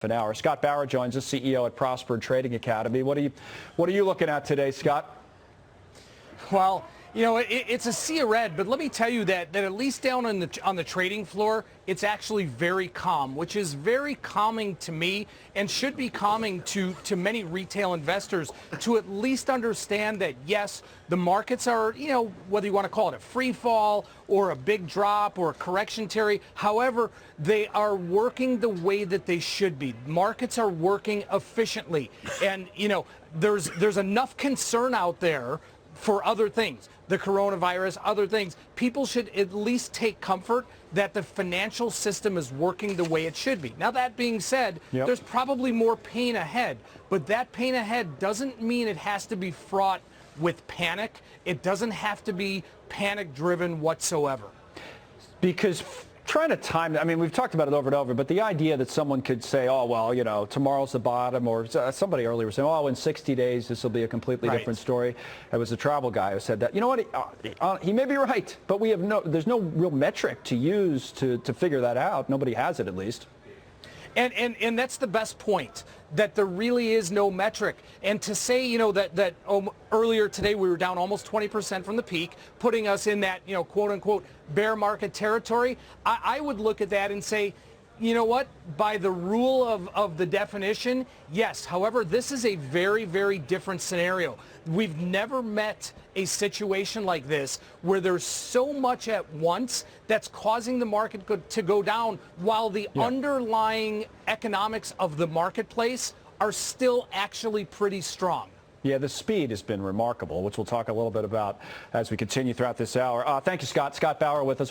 An hour. Scott Bauer joins us, CEO at Prospered Trading Academy. What are you looking at today, Scott? Well, you know, it's a sea of red, but let me tell you that at least down on the trading floor, it's actually very calm, which is very calming to me and should be calming to many retail investors to at least understand that, yes, the markets are, you know, whether you want to call it a free fall or a big drop or a correction, Terry, however, they are working the way that they should be. Markets are working efficiently. And, you know, there's enough concern out there for other things, the coronavirus, other things. People should at least take comfort that the financial system is working the way it should be. Now, that being said, there's probably more pain ahead, but that pain ahead doesn't mean it has to be fraught with panic. It doesn't have to be panic-driven whatsoever. Because trying to time, I mean, we've talked about it over and over, but the idea that someone could say, oh, well, you know, tomorrow's the bottom, or somebody earlier was saying, oh, in 60 days, this will be a completely different story. It was a travel guy who said that. You know what? He may be right, but there's no real metric to use to figure that out. Nobody has it, at least. And that's the best point, that there really is no metric. And to say, you know, that earlier today we were down almost 20% from the peak, putting us in that, you know, quote unquote bear market territory, I would look at that and say, you know what, by the rule of the definition, yes. However, this is a very, very different scenario. We've never met a situation like this where there's so much at once that's causing the market to go down while the underlying economics of the marketplace are still actually pretty strong. Yeah, the speed has been remarkable, which we'll talk a little bit about as we continue throughout this hour. Thank you, Scott. Scott Bauer with us.